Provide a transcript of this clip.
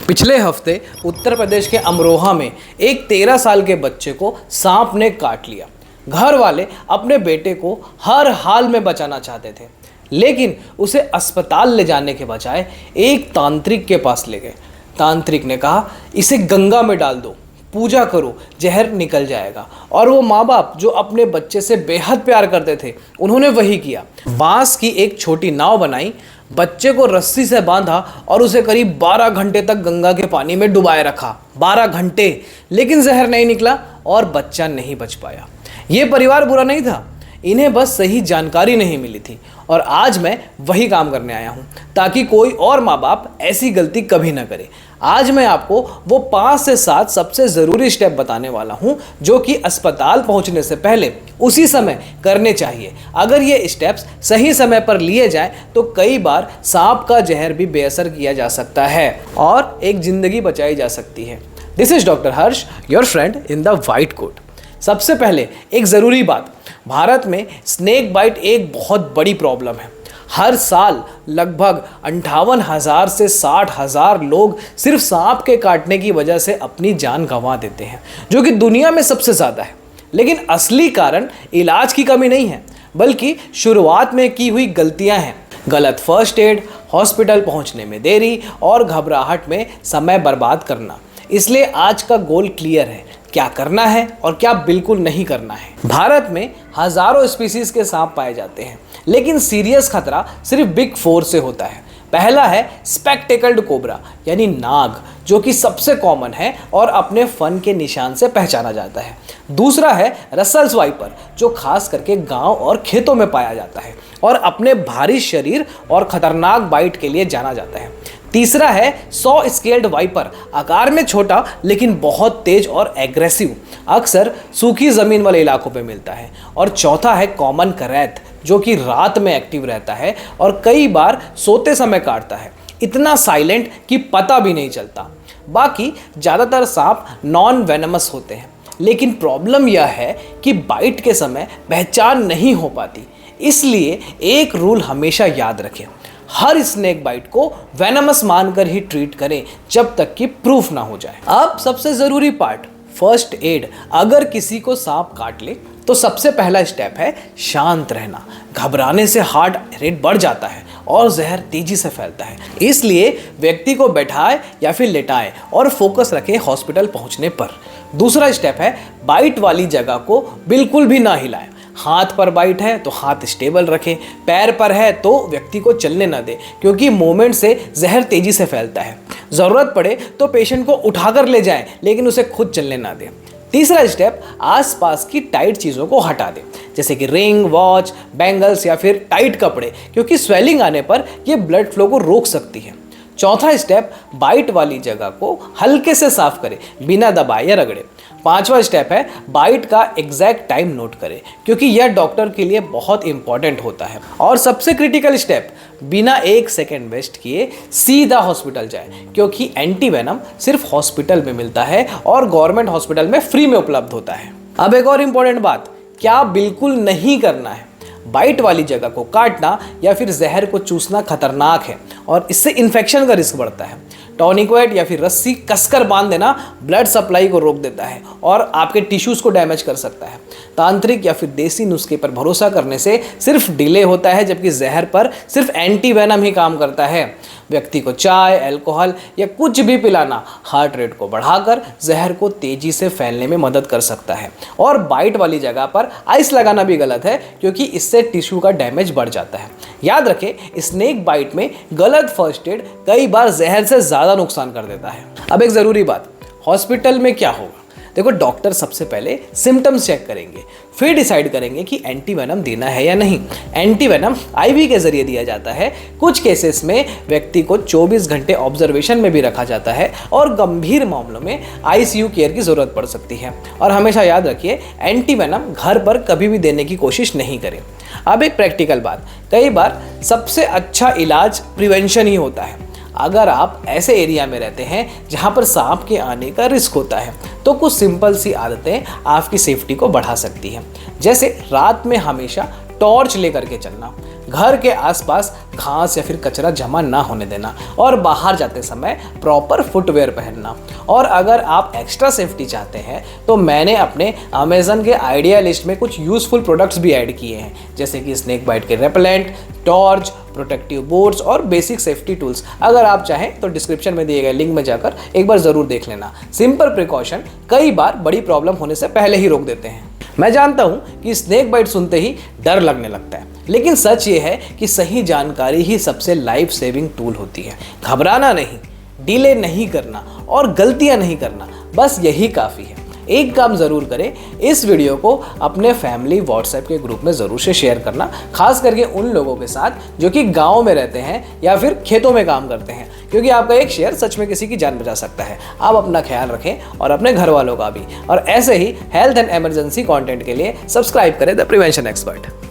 पिछले हफ्ते उत्तर प्रदेश के अमरोहा में एक 13 साल के बच्चे को सांप ने काट लिया। घर वाले अपने बेटे को हर हाल में बचाना चाहते थे, लेकिन उसे अस्पताल ले जाने के बजाय एक तांत्रिक के पास ले गए। तांत्रिक ने कहा, इसे गंगा में डाल दो, पूजा करो, जहर निकल जाएगा। और वो माँ बाप जो अपने बच्चे से बेहद प्यार करते थे, उन्होंने वही किया। बांस की एक छोटी नाव बनाई, बच्चे को रस्सी से बांधा और उसे करीब 12 घंटे तक गंगा के पानी में डुबाए रखा। 12 घंटे, लेकिन जहर नहीं निकला और बच्चा नहीं बच पाया। ये परिवार बुरा नहीं था, इन्हें बस सही जानकारी नहीं मिली थी। और आज मैं वही काम करने आया हूँ ताकि कोई और माँ बाप ऐसी गलती कभी ना करे। आज मैं आपको वो 5 से 7 सबसे ज़रूरी स्टेप बताने वाला हूँ जो कि अस्पताल पहुँचने से पहले उसी समय करने चाहिए। अगर ये स्टेप्स सही समय पर लिए जाएं तो कई बार सांप का जहर भी बेअसर किया जा सकता है और एक ज़िंदगी बचाई जा सकती है। This is doctor Harsh, your friend in the white coat. सबसे पहले एक ज़रूरी बात, भारत में स्नेक बाइट एक बहुत बड़ी प्रॉब्लम है। हर साल लगभग 58,000 से 60,000 लोग सिर्फ सांप के काटने की वजह से अपनी जान गंवा देते हैं, जो कि दुनिया में सबसे ज़्यादा है। लेकिन असली कारण इलाज की कमी नहीं है, बल्कि शुरुआत में की हुई गलतियां हैं। गलत फर्स्ट एड, हॉस्पिटल पहुंचने में देरी और घबराहट में समय बर्बाद करना। इसलिए आज का गोल क्लियर है, क्या करना है और क्या बिल्कुल नहीं करना है। भारत में हजारों स्पीसीज के सांप पाए जाते हैं, लेकिन सीरियस खतरा सिर्फ बिग 4 से होता है। पहला है स्पेक्टेकल्ड कोबरा यानी नाग, जो कि सबसे कॉमन है और अपने फन के निशान से पहचाना जाता है। दूसरा है रसल्स वाइपर, जो खास करके गांव और खेतों में पाया जाता है और अपने भारी शरीर और खतरनाक बाइट के लिए जाना जाता है। तीसरा है सॉ स्केल्ड वाइपर, आकार में छोटा लेकिन बहुत तेज और एग्रेसिव, अक्सर सूखी ज़मीन वाले इलाकों पे मिलता है। और चौथा है कॉमन करैत, जो कि रात में एक्टिव रहता है और कई बार सोते समय काटता है, इतना साइलेंट कि पता भी नहीं चलता। बाकी ज़्यादातर सांप नॉन वेनमस होते हैं, लेकिन प्रॉब्लम यह है कि बाइट के समय पहचान नहीं हो पाती। इसलिए एक रूल हमेशा याद रखें, हर स्नेक बाइट को वेनमस मानकर ही ट्रीट करें जब तक कि प्रूफ ना हो जाए। अब सबसे ज़रूरी पार्ट, फर्स्ट एड। अगर किसी को सांप काट ले तो सबसे पहला स्टेप है शांत रहना। घबराने से हार्ट रेट बढ़ जाता है और जहर तेजी से फैलता है। इसलिए व्यक्ति को बैठाएं या फिर लेटाएं और फोकस रखें हॉस्पिटल पहुंचने पर। दूसरा स्टेप है बाइट वाली जगह को बिल्कुल भी ना हिलाएं। हाथ पर बाइट है तो हाथ स्टेबल रखें, पैर पर है तो व्यक्ति को चलने न दें, क्योंकि मूवमेंट से जहर तेजी से फैलता है। ज़रूरत पड़े तो पेशेंट को उठाकर ले जाएं, लेकिन उसे खुद चलने ना दें। तीसरा स्टेप, आसपास की टाइट चीज़ों को हटा दें, जैसे कि रिंग, वॉच, बैंगल्स या फिर टाइट कपड़े, क्योंकि स्वेलिंग आने पर यह ब्लड फ्लो को रोक सकती है। चौथा स्टेप, बाइट वाली जगह को हल्के से साफ करें, बिना दबाए या रगड़े। पांचवा स्टेप है बाइट का एग्जैक्ट टाइम नोट करें, क्योंकि यह डॉक्टर के लिए बहुत इंपॉर्टेंट होता है। और सबसे क्रिटिकल स्टेप, बिना 1 सेकेंड वेस्ट किए सीधा हॉस्पिटल जाए, क्योंकि एंटी वेनम सिर्फ हॉस्पिटल में मिलता है और गवर्नमेंट हॉस्पिटल में फ्री में उपलब्ध होता है। अब एक और इम्पॉर्टेंट बात, क्या बिल्कुल नहीं करना है। बाइट वाली जगह को काटना या फिर जहर को चूसना खतरनाक है और इससे इन्फेक्शन का रिस्क बढ़ता है। टॉनिकवेट या फिर रस्सी कसकर बांध देना ब्लड सप्लाई को रोक देता है और आपके टिश्यूज़ को डैमेज कर सकता है। तांत्रिक या फिर देसी नुस्खे पर भरोसा करने से सिर्फ डिले होता है, जबकि जहर पर सिर्फ एंटी वेनम ही काम करता है। व्यक्ति को चाय, अल्कोहल या कुछ भी पिलाना हार्ट रेट को बढ़ाकर जहर को तेजी से फैलने में मदद कर सकता है। और बाइट वाली जगह पर आइस लगाना भी गलत है, क्योंकि इससे टिश्यू का डैमेज बढ़ जाता है। याद रखें, स्नेक बाइट में गलत फर्स्ट एड कई बार जहर से ज़्यादा नुकसान कर देता है। अब एक ज़रूरी बात, हॉस्पिटल में क्या होगा। देखो, डॉक्टर सबसे पहले सिम्टम्स चेक करेंगे, फिर डिसाइड करेंगे कि एंटी वेनम देना है या नहीं। एंटी वेनम आईवी के जरिए दिया जाता है। कुछ केसेस में व्यक्ति को 24 घंटे ऑब्जर्वेशन में भी रखा जाता है और गंभीर मामलों में आईसीयू केयर की ज़रूरत पड़ सकती है। और हमेशा याद रखिए, एंटी वेनम घर पर कभी भी देने की कोशिश नहीं करें। अब एक प्रैक्टिकल बात, कई बार सबसे अच्छा इलाज प्रिवेंशन ही होता है। अगर आप ऐसे एरिया में रहते हैं जहां पर सांप के आने का रिस्क होता है, तो कुछ सिंपल सी आदतें आपकी सेफ्टी को बढ़ा सकती हैं। जैसे रात में हमेशा टॉर्च लेकर के चलना, घर के आसपास घास या फिर कचरा जमा ना होने देना और बाहर जाते समय प्रॉपर फुटवेयर पहनना। और अगर आप एक्स्ट्रा सेफ्टी चाहते हैं तो मैंने अपने अमेज़न के आइडिया लिस्ट में कुछ यूज़फुल प्रोडक्ट्स भी ऐड किए हैं, जैसे कि स्नेक बाइट के रेपेलेंट, टॉर्च, प्रोटेक्टिव बोर्ड्स और बेसिक सेफ्टी टूल्स। अगर आप चाहें तो डिस्क्रिप्शन में दिए गए लिंक में जाकर एक बार ज़रूर देख लेना। सिंपल प्रिकॉशन कई बार बड़ी प्रॉब्लम होने से पहले ही रोक देते हैं। मैं जानता हूं कि स्नेक बाइट सुनते ही डर लगने लगता है, लेकिन सच ये है कि सही जानकारी ही सबसे लाइफ सेविंग टूल होती है। घबराना नहीं, डिले नहीं करना और गलतियां नहीं करना, बस यही काफ़ी है। एक काम ज़रूर करें, इस वीडियो को अपने फैमिली व्हाट्सएप के ग्रुप में ज़रूर से शेयर करना, खास करके उन लोगों के साथ जो कि गांव में रहते हैं या फिर खेतों में काम करते हैं, क्योंकि आपका एक शेयर सच में किसी की जान बचा सकता है। आप अपना ख्याल रखें और अपने घर वालों का भी। और ऐसे ही हेल्थ एंड इमरजेंसी कंटेंट के लिए सब्सक्राइब करें द प्रिवेंशन एक्सपर्ट।